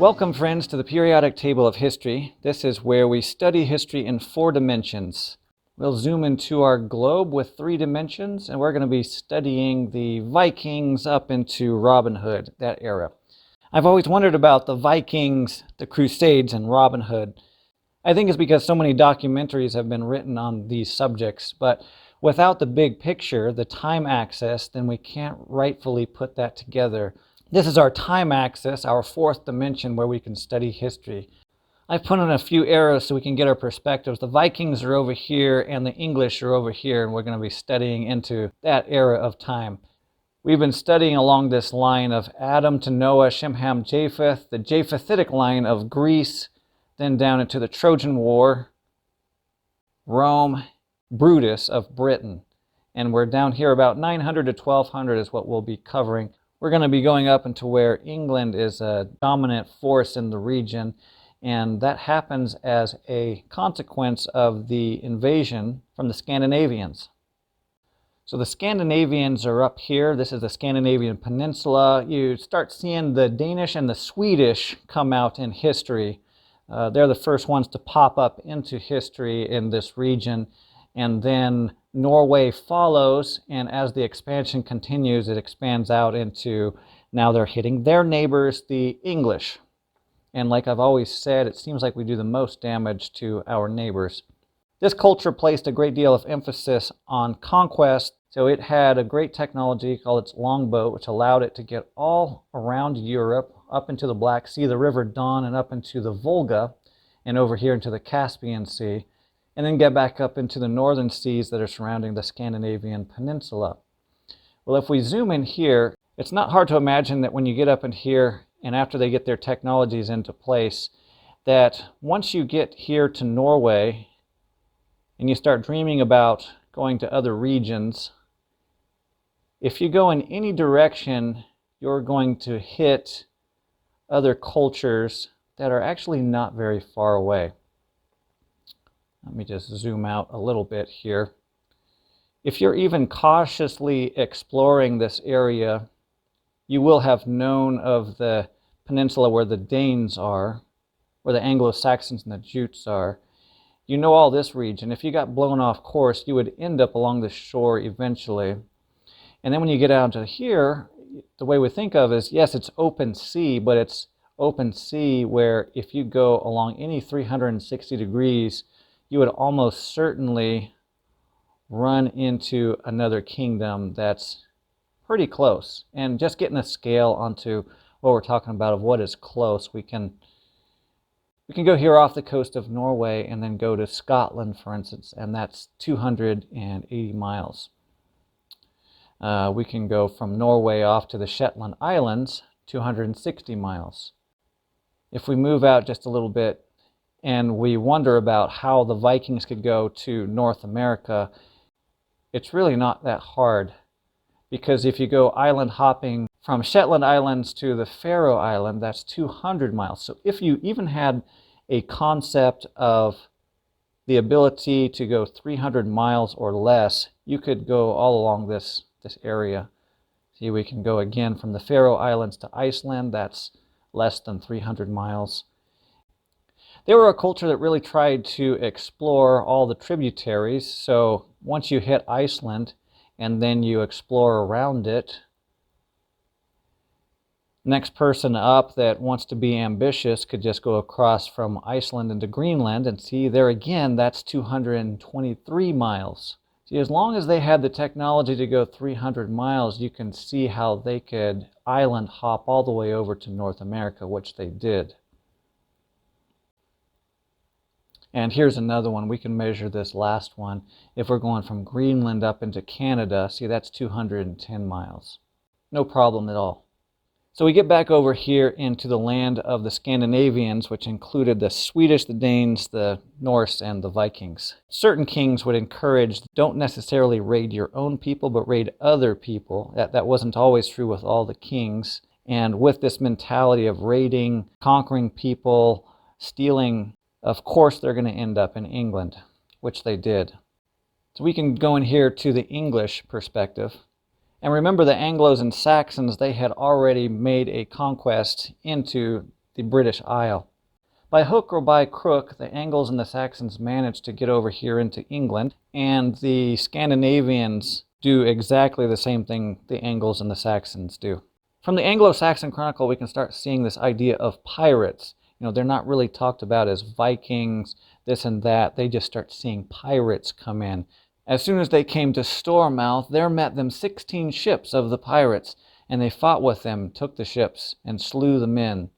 Welcome, friends, to the periodic table of history. This is where we study history in 4 dimensions. We'll zoom into our globe with 3 dimensions, and we're going to be studying the Vikings up into Robin Hood, that era. I've always wondered about the Vikings, the Crusades, and Robin Hood. I think it's because so many documentaries have been written on these subjects, but without the big picture, the time axis, then we can't rightfully put that together. This is our time axis, our 4th dimension where we can study history. I've put in a few arrows so we can get our perspectives. The Vikings are over here and the English are over here, and we're going to be studying into that era of time. We've been studying along this line of Adam to Noah, Shem, Ham, Japheth, the Japhethitic line of Greece, then down into the Trojan War, Rome, Brutus of Britain. And we're down here about 900 to 1200 is what we'll be covering. We're going to be going up into where England is a dominant force in the region, and that happens as a consequence of the invasion from the Scandinavians. So the Scandinavians are up here. This is the Scandinavian peninsula. You start seeing the Danish and the Swedish come out in history. They're the first ones to pop up into history in this region. And then Norway follows, and as the expansion continues, it expands out into, now they're hitting their neighbors, the English. And like I've always said, it seems like we do the most damage to our neighbors. This culture placed a great deal of emphasis on conquest, so it had a great technology called its longboat, which allowed it to get all around Europe, up into the Black Sea, the River Don, and up into the Volga, and over here into the Caspian Sea, and then get back up into the northern seas that are surrounding the Scandinavian peninsula. Well, if we zoom in here, it's not hard to imagine that when you get up in here, and after they get their technologies into place, that once you get here to Norway, and you start dreaming about going to other regions, if you go in any direction, you're going to hit other cultures that are actually not very far away. Let me just zoom out a little bit here. If you're even cautiously exploring this area, you will have known of the peninsula where the Danes are, where the Anglo-Saxons and the Jutes are. You know all this region. If you got blown off course, you would end up along the shore eventually. And then when you get out to here, the way we think of is, yes, it's open sea, but it's open sea where if you go along any 360 degrees, you would almost certainly run into another kingdom that's pretty close. And just getting a scale onto what we're talking about of what is close, we can go here off the coast of Norway and then go to Scotland, for instance, and that's 280 miles. We can go from Norway off to the Shetland Islands, 260 miles. If we move out just a little bit, and we wonder about how the Vikings could go to North America, it's really not that hard. Because if you go island hopping from Shetland Islands to the Faroe Island, that's 200 miles. So if you even had a concept of the ability to go 300 miles or less, you could go all along this area. See, we can go again from the Faroe Islands to Iceland. That's less than 300 miles. They were a culture that really tried to explore all the tributaries. So once you hit Iceland and then you explore around it, next person up that wants to be ambitious could just go across from Iceland into Greenland, and see there again, that's 223 miles. See, as long as they had the technology to go 300 miles, you can see how they could island hop all the way over to North America, which they did. And here's another one. We can measure this last one. If we're going from Greenland up into Canada, see, that's 210 miles. No problem at all. So we get back over here into the land of the Scandinavians, which included the Swedish, the Danes, the Norse, and the Vikings. Certain kings would encourage, don't necessarily raid your own people, but raid other people. That wasn't always true with all the kings. And with this mentality of raiding, conquering people, stealing, of course they're going to end up in England, which they did. So we can go in here to the English perspective. And remember, the Anglos and Saxons, they had already made a conquest into the British Isle. By hook or by crook, the Angles and the Saxons managed to get over here into England, and the Scandinavians do exactly the same thing the Angles and the Saxons do. From the Anglo-Saxon Chronicle, we can start seeing this idea of pirates. They're not really talked about as Vikings, this and that. They just start seeing pirates come in. As soon as they came to Stormouth, there met them 16 ships of the pirates, and they fought with them, took the ships, and slew the men.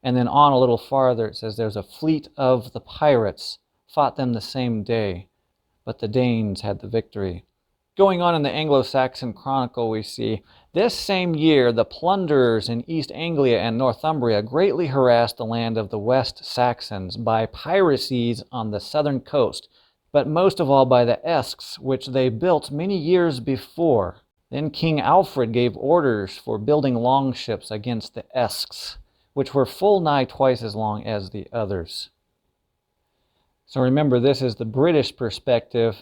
And then on a little farther, it says there's a fleet of the pirates, fought them the same day, but the Danes had the victory. Going on in the Anglo-Saxon Chronicle, we see, this same year the plunderers in East Anglia and Northumbria greatly harassed the land of the West Saxons by piracies on the southern coast, but most of all by the Esks, which they built many years before. Then King Alfred gave orders for building longships against the Esks, which were full nigh twice as long as the others. So remember, this is the British perspective,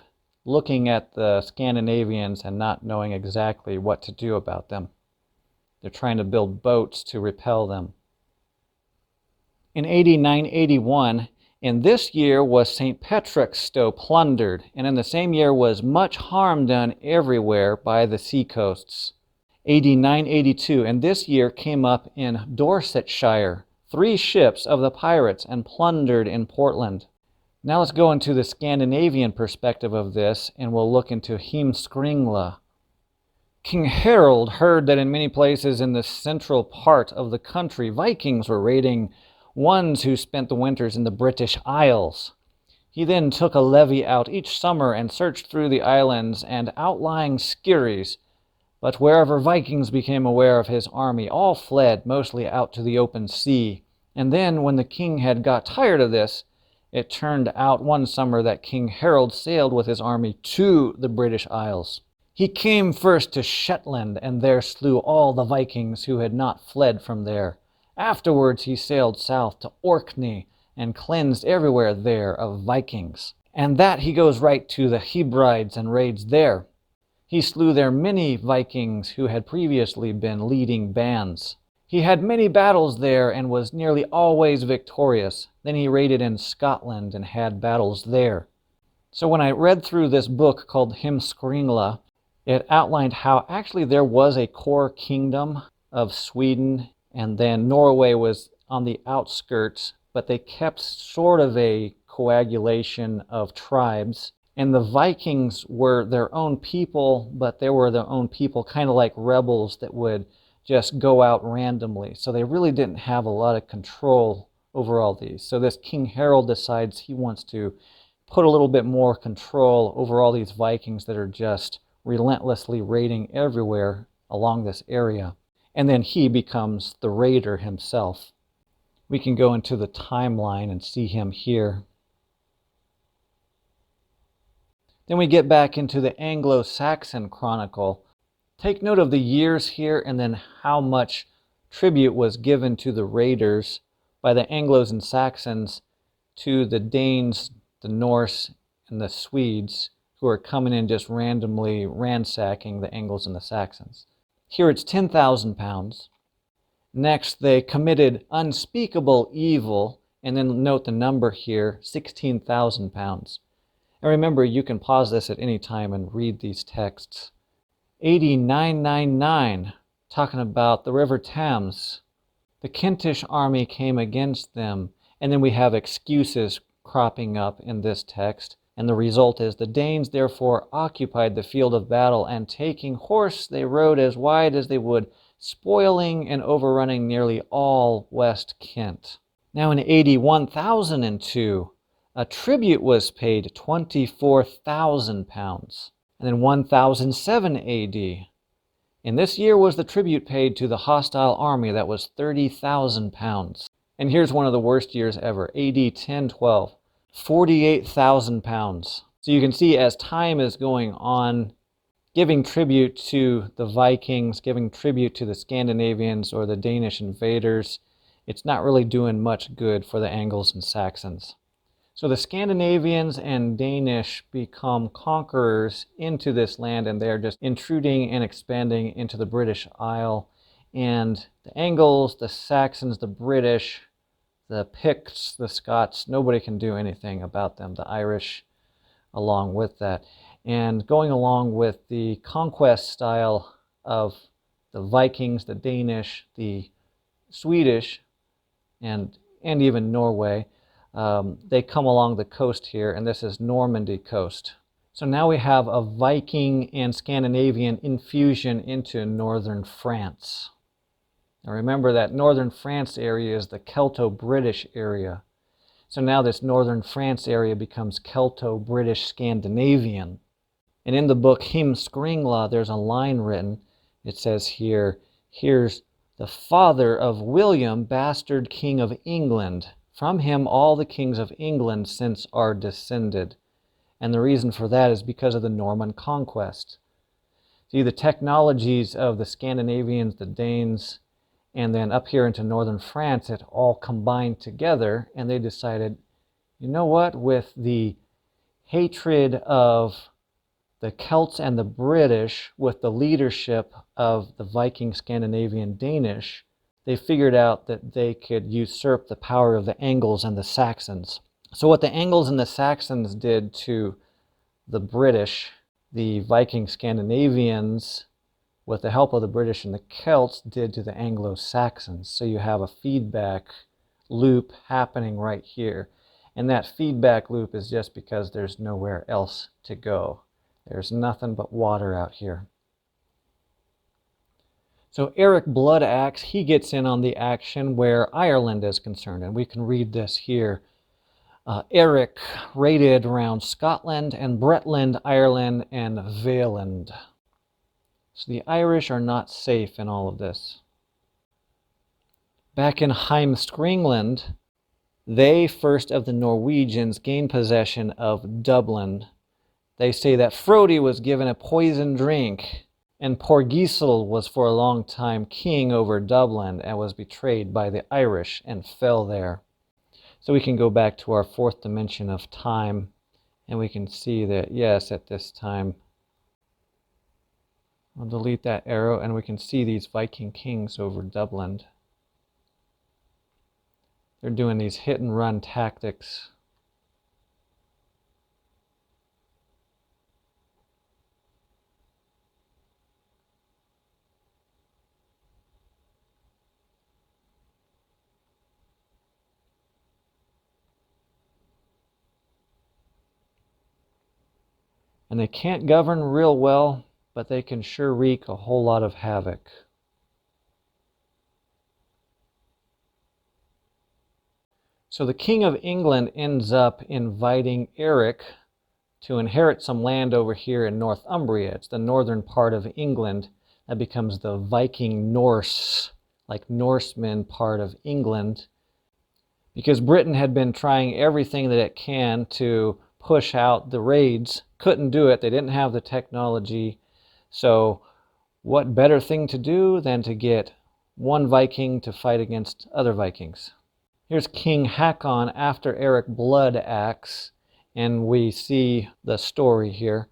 looking at the Scandinavians and not knowing exactly what to do about them. They're trying to build boats to repel them. In AD 981, in this year was St. Petrickstow plundered, and in the same year was much harm done everywhere by the sea coasts. AD 982, and this year came up in Dorsetshire 3 ships of the pirates and plundered in Portland. Now let's go into the Scandinavian perspective of this, and we'll look into Himskringla. King Harold heard that in many places in the central part of the country, Vikings were raiding ones who spent the winters in the British Isles. He then took a levy out each summer and searched through the islands and outlying skerries. But wherever Vikings became aware of his army, all fled, mostly out to the open sea. And then, when the king had got tired of this, it turned out one summer that King Harold sailed with his army to the British Isles. He came first to Shetland, and there slew all the Vikings who had not fled from there. Afterwards he sailed south to Orkney, and cleansed everywhere there of Vikings. And that he goes right to the Hebrides and raids there. He slew there many Vikings who had previously been leading bands. He had many battles there and was nearly always victorious. Then he raided in Scotland and had battles there. So when I read through this book called Himskringla, it outlined how actually there was a core kingdom of Sweden, and then Norway was on the outskirts, but they kept sort of a coagulation of tribes. And the Vikings were their own people, but they were their own people, kind of like rebels that would just go out randomly. So they really didn't have a lot of control over all these. So this King Harold decides he wants to put a little bit more control over all these Vikings that are just relentlessly raiding everywhere along this area. And then he becomes the raider himself. We can go into the timeline and see him here. Then we get back into the Anglo-Saxon Chronicle. Take note of the years here and then how much tribute was given to the raiders by the Anglos and Saxons to the Danes, the Norse, and the Swedes who are coming in just randomly ransacking the Anglos and the Saxons. Here it's 10,000 pounds. Next, they committed unspeakable evil, and then note the number here, 16,000 pounds. And remember, you can pause this at any time and read these texts. AD 999, talking about the River Thames. The Kentish army came against them, and then we have excuses cropping up in this text. And the result is, the Danes therefore occupied the field of battle, and taking horse they rode as wide as they would, spoiling and overrunning nearly all West Kent. Now in AD 1002, a tribute was paid, 24,000 pounds. And in 1007 AD, in this year was the tribute paid to the hostile army, that was 30,000 pounds. And here's one of the worst years ever, AD 1012, 48,000 pounds. So you can see as time is going on, giving tribute to the Vikings, giving tribute to the Scandinavians or the Danish invaders, it's not really doing much good for the Angles and Saxons. So the Scandinavians and Danish become conquerors into this land, and they're just intruding and expanding into the British Isle. And the Angles, the Saxons, the British The Picts, the Scots, nobody can do anything about them. The Irish along with that. And going along with the conquest style of the Vikings, the Danish, the Swedish, and even Norway, they come along the coast here, and this is Normandy coast. So now we have a Viking and Scandinavian infusion into northern France. Now remember that northern France area is the Celto-British area. So now this northern France area becomes Celto-British Scandinavian. And in the book Himskringla, there's a line written. It says here, here's the father of William, bastard king of England. From him all the kings of England since are descended. And the reason for that is because of the Norman conquest. See, the technologies of the Scandinavians, the Danes, and then up here into northern France, it all combined together, and they decided, you know what, with the hatred of the Celts and the British, with the leadership of the Viking, Scandinavian, Danish, they figured out that they could usurp the power of the Angles and the Saxons. So what the Angles and the Saxons did to the British, the Viking Scandinavians, with the help of the British and the Celts, did to the Anglo-Saxons. So you have a feedback loop happening right here. And that feedback loop is just because there's nowhere else to go. There's nothing but water out here. So Eric Bloodaxe, he gets in on the action where Ireland is concerned. And we can read this here. Eric raided around Scotland and Bretland, Ireland, and Vaeland. So the Irish are not safe in all of this. Back in Himskringla, they, first of the Norwegians, gained possession of Dublin. They say that Frodi was given a poisoned drink, and Porgisel was for a long time king over Dublin and was betrayed by the Irish and fell there. So we can go back to our fourth dimension of time, and we can see that, yes, at this time, I'll delete that arrow, and we can see these Viking kings over Dublin. They're doing these hit-and-run tactics. And they can't govern real well, but they can sure wreak a whole lot of havoc. So the King of England ends up inviting Eric to inherit some land over here in Northumbria. It's the northern part of England that becomes the Viking Norse, like Norsemen part of England, because Britain had been trying everything that it can to push out the raids. Couldn't do it. They didn't have the technology. So what better thing to do than to get one Viking to fight against other Vikings? Here's King Hakon after Eric Bloodaxe, and we see the story here.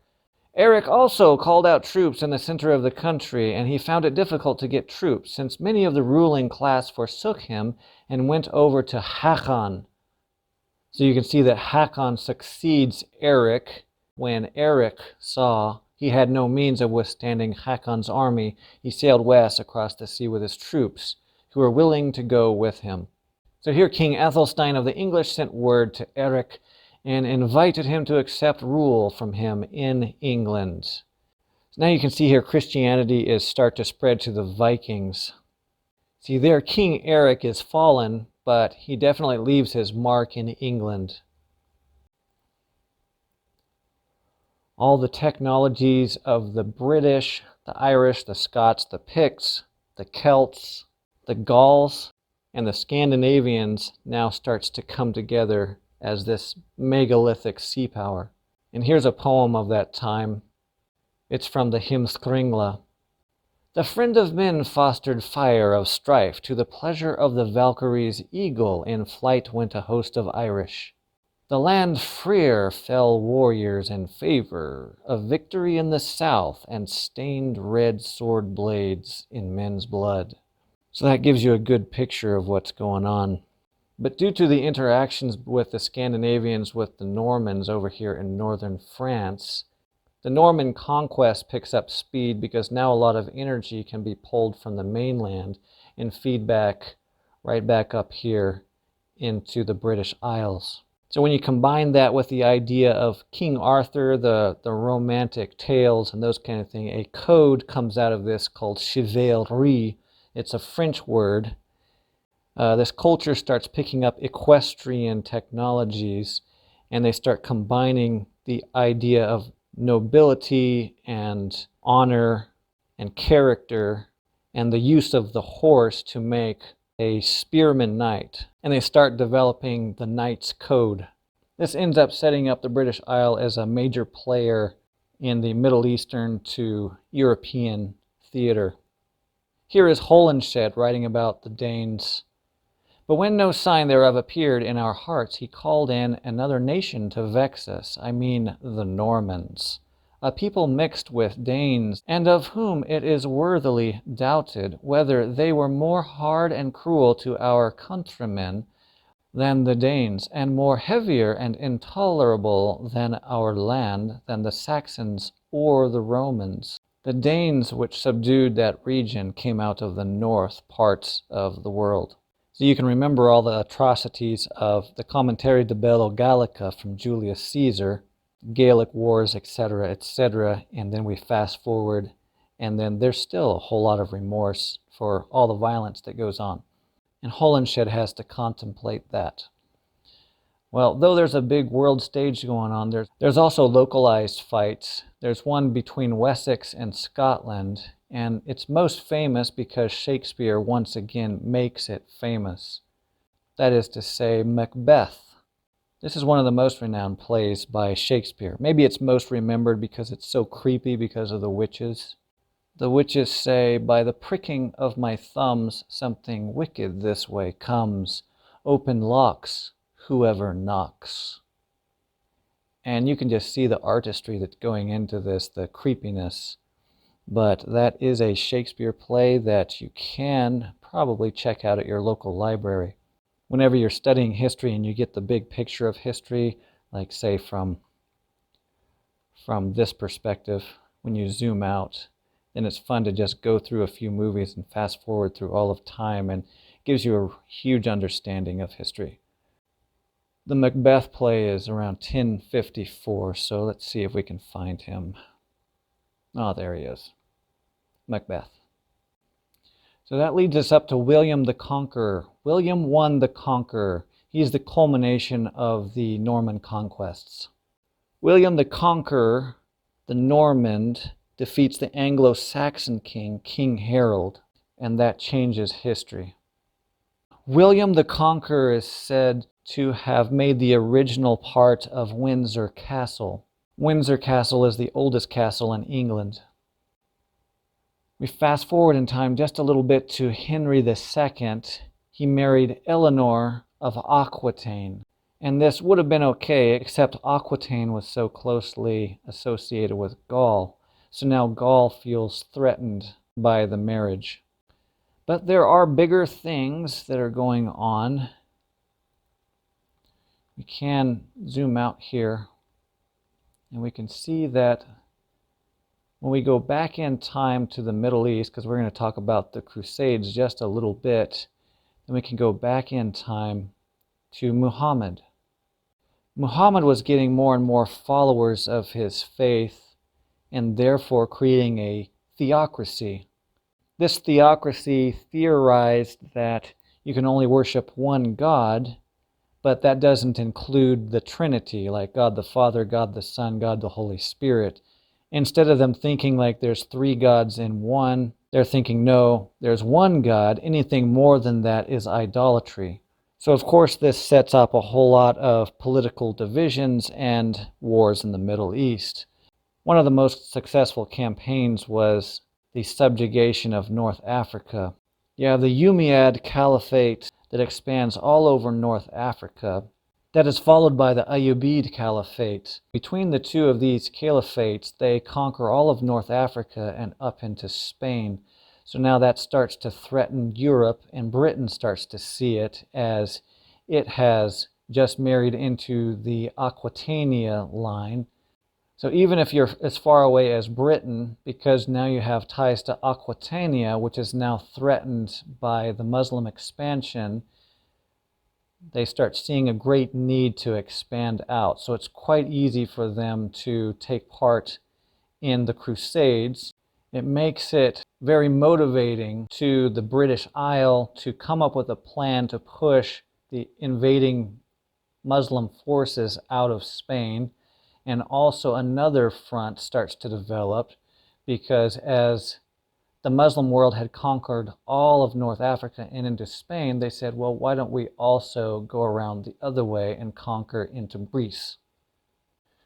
Eric also called out troops in the center of the country, and he found it difficult to get troops, since many of the ruling class forsook him and went over to Hakon. So you can see that Hakon succeeds Eric. When Eric saw he had no means of withstanding Hakon's army, he sailed west across the sea with his troops, who were willing to go with him. So here King Ethelstein of the English sent word to Eric and invited him to accept rule from him in England. So now you can see here Christianity is start to spread to the Vikings. See there, King Eric is fallen, but he definitely leaves his mark in England. All the technologies of the British, the Irish, the Scots, the Picts, the Celts, the Gauls, and the Scandinavians now starts to come together as this megalithic sea power. And here's a poem of that time. It's from the Himskringla. The friend of men fostered fire of strife. To the pleasure of the Valkyrie's eagle in flight went a host of Irish. The land freer fell warriors in favor of victory in the south and stained red sword blades in men's blood. So that gives you a good picture of what's going on. But due to the interactions with the Scandinavians, with the Normans over here in northern France, the Norman conquest picks up speed because now a lot of energy can be pulled from the mainland and feed back right back up here into the British Isles. So when you combine that with the idea of King Arthur, the romantic tales and those kind of things, a code comes out of this called chivalry. It's a French word. This culture starts picking up equestrian technologies, and they start combining the idea of nobility and honor and character and the use of the horse to make a spearman knight. And they start developing the knight's code. This ends up setting up the British Isle as a major player in the Middle Eastern to European theater. Here is Holinshed writing about the Danes. But when no sign thereof appeared in our hearts, he called in another nation to vex us, I mean the Normans, a people mixed with Danes, and of whom it is worthily doubted whether they were more hard and cruel to our countrymen than the Danes, and more heavier and intolerable than our land, than the Saxons or the Romans. The Danes which subdued that region came out of the north parts of the world. So you can remember all the atrocities of the Commentary de Bello Gallica from Julius Caesar, Gaelic wars, etc., etc., and then we fast forward, and then there's still a whole lot of remorse for all the violence that goes on. And Holinshed has to contemplate that. Well, though there's a big world stage going on, there's also localized fights. There's one between Wessex and Scotland, and it's most famous because Shakespeare once again makes it famous. That is to say, Macbeth. This is one of the most renowned plays by Shakespeare. Maybe it's most remembered because it's so creepy because of the witches. The witches say, "By the pricking of my thumbs, something wicked this way comes. Open locks, whoever knocks." And you can just see the artistry that's going into this, the creepiness. But that is a Shakespeare play that you can probably check out at your local library. Whenever you're studying history and you get the big picture of history, like say from this perspective, when you zoom out, then it's fun to just go through a few movies and fast forward through all of time, and gives you a huge understanding of history. The Macbeth play is around 1054, so let's see if we can find him. Oh, there he is. Macbeth. So that leads us up to William the Conqueror. William I the Conqueror. He's the culmination of the Norman conquests. William the Conqueror, the Norman, defeats the Anglo-Saxon king, King Harold, and that changes history. William the Conqueror is said to have made the original part of Windsor Castle. Windsor Castle is the oldest castle in England. We fast forward in time just a little bit to Henry II. He married Eleanor of Aquitaine. And this would have been okay, except Aquitaine was so closely associated with Gaul. So now Gaul feels threatened by the marriage. But there are bigger things that are going on. We can zoom out here, and we can see that when we go back in time to the Middle East, because we're going to talk about the Crusades just a little bit, then we can go back in time to Muhammad. Muhammad was getting more and more followers of his faith, and therefore creating a theocracy. This theocracy theorized that you can only worship one God, but that doesn't include the Trinity, like God the Father, God the Son, God the Holy Spirit. Instead of them thinking like there's three gods in one, they're thinking, no, there's one God. Anything more than that is idolatry. So of course this sets up a whole lot of political divisions and wars in the Middle East. One of the most successful campaigns was the subjugation of North Africa. You have the Umayyad Caliphate that expands all over North Africa. That is followed by the Ayyubid Caliphate. Between the two of these caliphates, they conquer all of North Africa and up into Spain. So now that starts to threaten Europe, and Britain starts to see it as it has just married into the Aquitania line. So even if you're as far away as Britain, because now you have ties to Aquitania, which is now threatened by the Muslim expansion, they start seeing a great need to expand out. So it's quite easy for them to take part in the Crusades. It makes it very motivating to the British Isle to come up with a plan to push the invading Muslim forces out of Spain. And also another front starts to develop, because as the Muslim world had conquered all of North Africa and into Spain, they said, well, why don't we also go around the other way and conquer into Greece?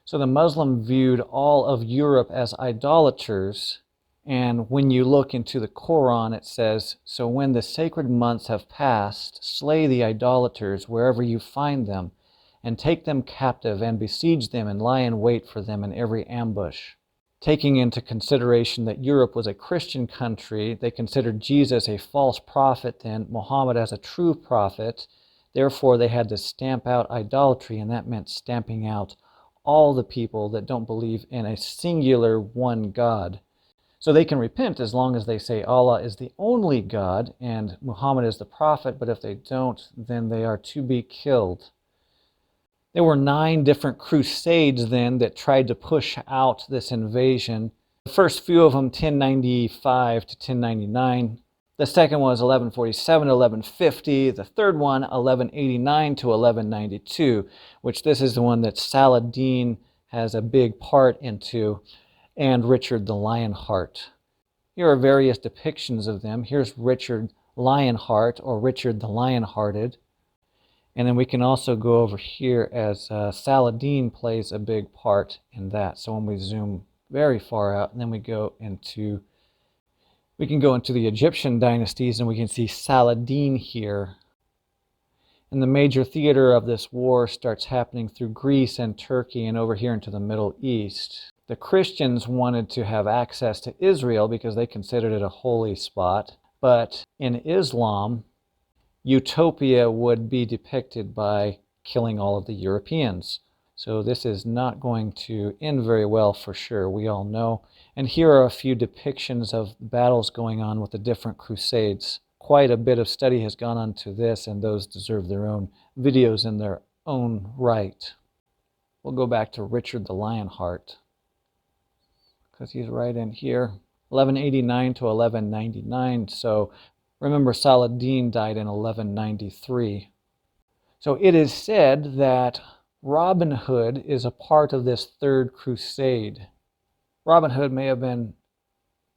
So the Muslim viewed all of Europe as idolaters. And when you look into the Quran, it says, so when the sacred months have passed, slay the idolaters wherever you find them, and take them captive and besiege them and lie in wait for them in every ambush. Taking into consideration that Europe was a Christian country, they considered Jesus a false prophet then, Muhammad as a true prophet. Therefore, they had to stamp out idolatry, and that meant stamping out all the people that don't believe in a singular one God. So they can repent as long as they say Allah is the only God and Muhammad is the prophet, but if they don't, then they are to be killed. There were 9 different crusades then that tried to push out this invasion. The first few of them, 1095 to 1099. The second one was 1147 to 1150. The third one, 1189 to 1192, which this is the one that Saladin has a big part into, and Richard the Lionheart. Here are various depictions of them. Here's Richard Lionheart, or Richard the Lionhearted. And then we can also go over here as Saladin plays a big part in that. So when we zoom very far out, and then we can go into the Egyptian dynasties, and we can see Saladin here. And the major theater of this war starts happening through Greece and Turkey and over here into the Middle East. The Christians wanted to have access to Israel because they considered it a holy spot. But in Islam, utopia would be depicted by killing all of the Europeans. So this is not going to end very well for sure, we all know. And here are a few depictions of battles going on with the different crusades. Quite a bit of study has gone onto this, and those deserve their own videos in their own right. We'll go back to Richard the Lionheart, because he's right in here. 1189 to 1199, so remember, Saladin died in 1193. So it is said that Robin Hood is a part of this third crusade. Robin Hood may have been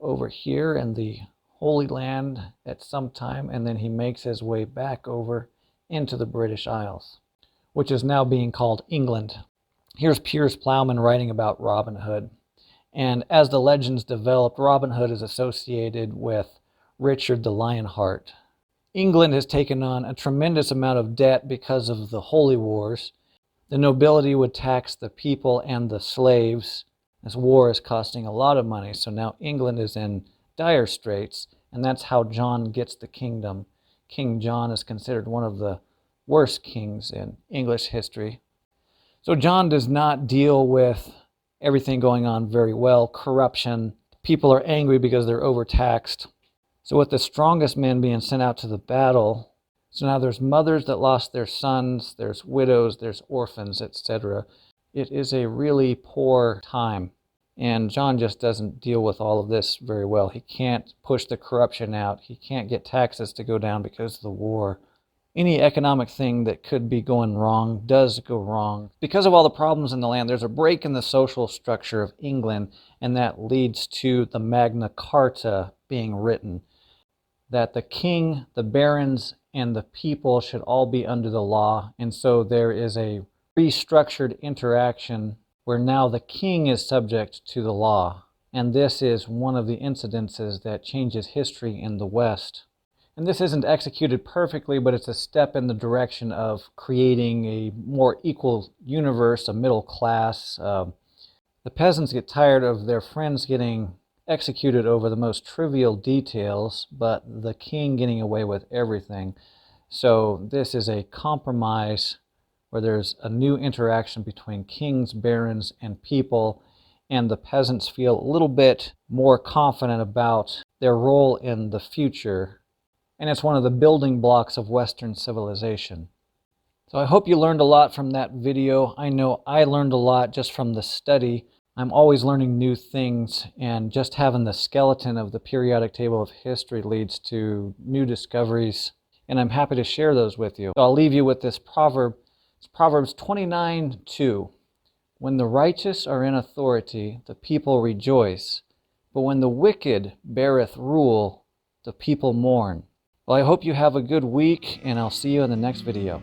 over here in the Holy Land at some time, and then he makes his way back over into the British Isles, which is now being called England. Here's Piers Plowman writing about Robin Hood. And as the legends developed, Robin Hood is associated with Richard the Lionheart. England has taken on a tremendous amount of debt because of the Holy Wars. The nobility would tax the people and the slaves. This war is costing a lot of money, so now England is in dire straits, and that's how John gets the kingdom. King John is considered one of the worst kings in English history. So John does not deal with everything going on very well. Corruption. People are angry because they're overtaxed. So with the strongest men being sent out to the battle, so now there's mothers that lost their sons, there's widows, there's orphans, etc. It is a really poor time. And John just doesn't deal with all of this very well. He can't push the corruption out. He can't get taxes to go down because of the war. Any economic thing that could be going wrong does go wrong. Because of all the problems in the land, there's a break in the social structure of England, and that leads to the Magna Carta being written. That the king, the barons, and the people should all be under the law. And so there is a restructured interaction where now the king is subject to the law. And this is one of the incidences that changes history in the West. And this isn't executed perfectly, but it's a step in the direction of creating a more equal universe, a middle class. The peasants get tired of their friends getting executed over the most trivial details, but the king getting away with everything. So this is a compromise where there's a new interaction between kings, barons, and people, and the peasants feel a little bit more confident about their role in the future. And it's one of the building blocks of Western civilization. So I hope you learned a lot from that video. I know I learned a lot just from the study. I'm always learning new things, and just having the skeleton of the periodic table of history leads to new discoveries, and I'm happy to share those with you. So I'll leave you with this proverb. It's Proverbs 29:2. When the righteous are in authority, the people rejoice, but when the wicked beareth rule, the people mourn. Well, I hope you have a good week, and I'll see you in the next video.